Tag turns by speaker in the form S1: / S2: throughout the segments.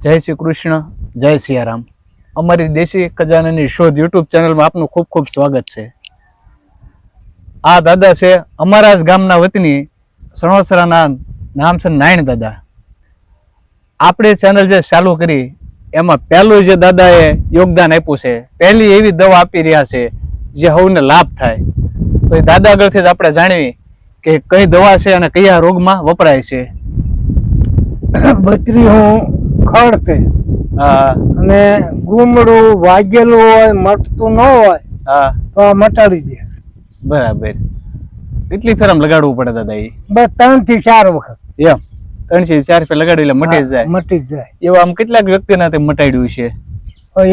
S1: જય શ્રી કૃષ્ણ, જય સિયારામ. અમારી દેશી ખજાનાની શોધ યુટ્યુબ ચેનલમાં આપનું ખૂબ ખૂબ સ્વાગત છે. આ દાદા છે અમારા જ ગામના વતની સણોસરાના નામ છે નાયણ દાદા. આપણે ચેનલ જે ચાલુ કરી એમાં પહેલું જે દાદાએ યોગદાન આપ્યું છે, પહેલી એવી દવા આપી રહ્યા છે જે સૌને લાભ થાય. તો એ દાદા આગળથી જ આપણે જાણવી કે કઈ દવા છે અને કયા રોગમાં વપરાય છે.
S2: બત્રી હું ખડ છે
S1: હા
S2: અને ગુમડું વાગેલું હોય મટતું ન હોય
S1: હા
S2: તો આ મટાડી દે.
S1: બરાબર. કેટલી ફેરમ લગાડવું પડે દાદા? એ
S2: બસ 3 થી 4 વખત
S1: એમ 3 થી 4 ફેર લગાડી એટલે મટી જ જાય.
S2: મટી જ જાય.
S1: એવા આમ કેટલાક વ્યક્તિના તે મટાડ્યું છે?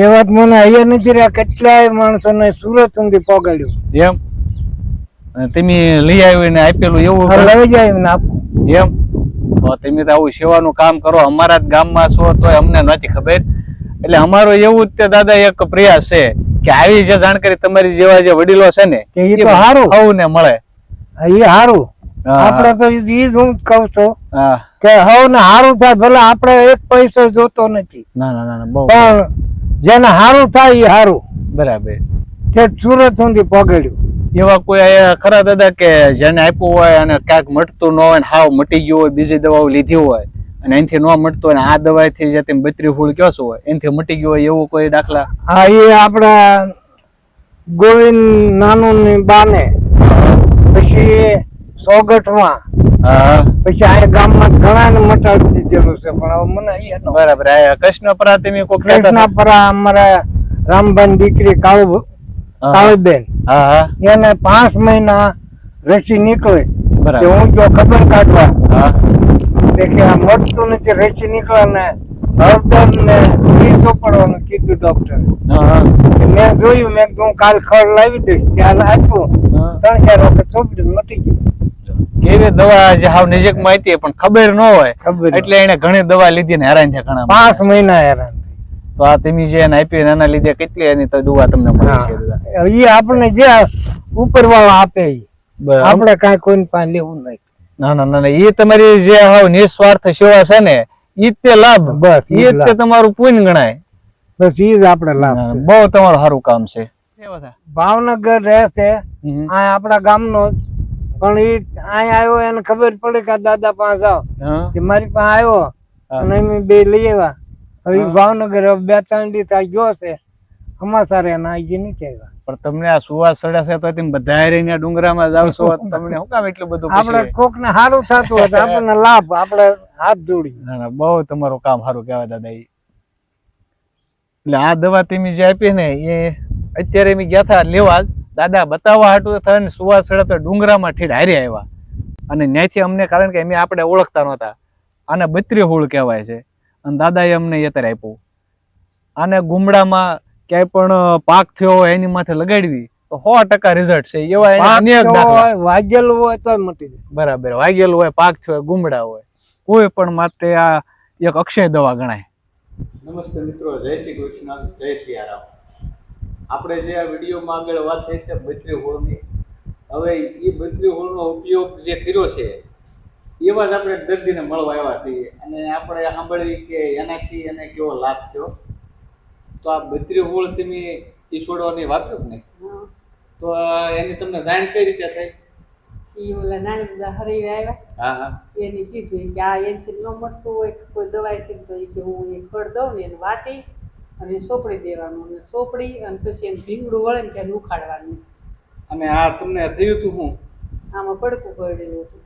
S2: એવા જ મને અહીંયા નથી રહ્યા, કેટલાય માણસોને સુરત સુધી પહોંચાડ્યું.
S1: એમ અને તમે લઈ આવીને આપેલું એવું
S2: લઈ જાય ને આપું.
S1: એમ તો તમે તો આવું સેવાનું કામ કરો. અમારા જ ગામમાં છો તોય અમને નથી ખબર. એટલે અમારો એવું જ તે દાદા એક પ્રયાસ છે કે આવી જે જાણકારી તમારી જેવા જે વડીલો છે ને
S2: એ તો સારું
S1: સૌને મળે.
S2: એ સારું. આપડે તો ઈ જ હું કઉ છું
S1: હા
S2: કે સૌને સારું થાય. ભલે આપડે એક પૈસો જોતો નથી,
S1: ના ના ના બહુ
S2: પણ જેને સારું થાય એ સારું.
S1: બરાબર.
S2: તે સુરત સુધી પહોંચાડ્યું.
S1: એવા કોઈ આયા ખરા દાદા કે જેને આપ્યું હોય અને ક્યાંક મટતું ન હોય ને હાવ મટી ગયું હોય, બીજી દવાઓ લીધી હોય અને એનાથી ન મટતું હોય ને આ દવાથી જે તમે 32 ફૂલ કહો છો હોય એનાથી મટી ગયું હોય એવું કોઈ દાખલા?
S2: હા, એ આપડા ગોવિંદ નાનું ની બાને, પછી સોગઠમાં, પછી આ ગામમાં ઘણા ને મટાડી દીધેલું છે. પણ હવે મને અહીંયા
S1: બરાબર. આ કૃષ્ણપરા તમે કોઈ
S2: કૃષ્ણપરા અમારા રામભાઈ દીકરી કાળુબેન,
S1: હા હા
S2: એને 5 મહિના રસી નીકળે.
S1: બરાબર.
S2: હું જો ખબર કાઢવા
S1: હા
S2: તે કે આ મળતું નથી, રસી નીકળે ને હળદર ને ઘી ચોપડવાનું કીધું ડોક્ટરે.
S1: હા
S2: મેં જોયું, મેં કીધું કાલ ખડ લાવી દઈશ. ત્યાં આપ્યું, 3-4 વખત ચોપડી મટી ગયું.
S1: કેવી દવા જે હાવ નજીકમાં હતી પણ ખબર ન હોય
S2: ખબર
S1: એટલે એને ઘણી દવા લીધી ને હેરાન થયા ઘણા.
S2: 5 મહિના હેરાન.
S1: તો આ તમે જે એને આપી એના લીધે કેટલી એની તો દવા તમને મળી છે દાદા?
S2: એ આપણને જે ઉપર વાળા આપે ઈ.
S1: બરાબર.
S2: આપણે કાંઈ કોઈને પાસે લેવું નહીં.
S1: ના ના ના એ તમારી જે હાવ નિસ્વાર્થ સેવા છે ને ઈ જ તે લાભ,
S2: બસ
S1: ઈ જ તે તમારું પુણ્ય ગણાય.
S2: બસ ઈ જ આપણે લાભ છે.
S1: બહુ તમારું સારું કામ છે.
S2: ભાવનગર રહે છે, આ આપણા ગામનો જ. પણ ઈ અહીંયા આવ્યો એને ખબર પડી કે દાદા પાસે આવ કે મારી પાસે આવ્યો અને અમે બે લઈ આવ્યા. હવે ભાવનગર 2-3 દિવસ આ ગયો છે સમાચાર એના આવી નથી આવ્યા.
S1: પણ તમને આ સુવાસ ચડ્યા છે તો તમે બધા હારીને ડુંગરામાં જાવ છો, તમને શું કામ એટલું બધું?
S2: આપણે કોક ને સારું થતું હોય તો આપણને લાભ, આપણે હાથ જોડી.
S1: ના ના બહુ તમારું કામ સારું કહેવાય દાદા. એટલે આ દવા તમે જે આપી ને એ અત્યારે અમે ગયા હતા લેવા જ દાદા બતાવવા હાટું થઈને સુવાસ ચડ્યા તો ડુંગરામાં ઠેઠ હારી આવ્યા. અને ત્યાંથી અમને, કારણ કે અમે આપણે ઓળખતા નહોતા, આને 32 ફૂલ કહેવાય છે અને દાદાએ અમને અત્યારે આપ્યું. આને ગુમડામાં ક્યાંય પણ પાક થયો હોય એની માથે લગાડવી તો 100% રિઝલ્ટ છે. એવા અનેક દાખલા.
S2: વાગેલું હોય તો મટી જાય.
S1: બરાબર. વાગેલું હોય, પાક થયો હોય, ગુમડા હોય, કોઈ પણ માટે આ એક અક્ષય દવા ગણાય. નમસ્તે મિત્રો, જય શ્રી કૃષ્ણ, જય સિયારામ. આપણે જે આ વિડીયોમાં આગળ વાત થઈ છે 32 ફૂલની, હવે એ 32 ફૂલનો ઉપયોગ જે કર્યો છે એવા જ આપણે દર્દીને મળવા આવ્યા છીએ અને આપણે સાંભળવી કે એનાથી એને કેવો લાભ થયો. તો આ 32 ફૂલ તમે એ છોડવાની વાપર્યું ને તો એની તમને જાણ કઈ રીતે થઈ?
S3: ઈ ઓલા નાની બધા હરીવે આવ્યા.
S1: હા હા
S3: એની કીધું કે આ એનથી ન મળતું હોય કોઈ દવાઈથી તો એ કે હું એ ખડ દઉં ને એને વાટી અને સોપડી દેવાનું, અને સોપડી અને પછી એને ભીંગડું વળે ને ત્યાં ઉખાડવાનું.
S1: અને આ તમને થયું હતું હું
S3: આમાં પડકું પડેલું હતું.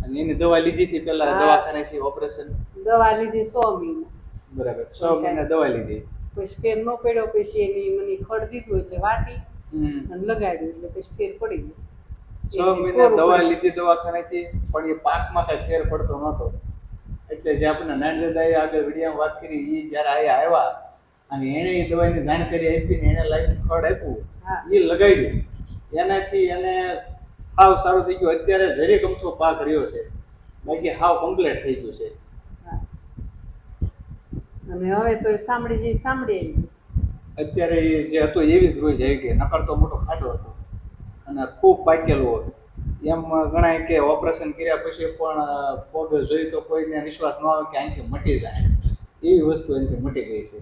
S1: અને એની દવા લીધી હતી પેલા દવાખાનેથી ઓપરેશન?
S3: દવા લીધી 100 મહિના.
S1: બરાબર. 6 મહિના દવા લીધી.
S3: પછી ફેર ન પડ્યો. પછી એની મને ખડ દીધું એટલે વાટી અને લગાડ્યું એટલે પછી ફેર પડી ગયો.
S1: 6 મહિના દવા લીધી દવાખાનેથી પણ એ પાકમાં કઈ ફેર પડતો નહોતો. એટલે જે આપણે નાની દાદાએ આગળ વિડીયોમાં વાત કરી એ જયારે અહીંયા આવ્યા અને એને એ દવાની જાણકારી આપી ને એને લાઈન ખડ આપ્યું, એ લગાડ્યું, એનાથી એને હાવ સારું થઈ ગયું. અત્યારે જરી ગમતો પાક રહ્યો છે, બાકી હાવ કમ્પ્લીટ થઈ ગયું છે.
S3: અને હવે તો સાંભળી જે સાંભળી
S1: અત્યારે જે હતું એવી જ રોજ આવી ગઈ. નકર તો મોટો ખાડો હતો અને ખૂબ પાકેલું હતું. એમ ગણાય કે ઓપરેશન કર્યા પછી પણ પગ જોઈ તો કોઈને વિશ્વાસ ન આવે કે અહીંથી મટી જાય એવી વસ્તુ એનાથી મટી ગઈ છે.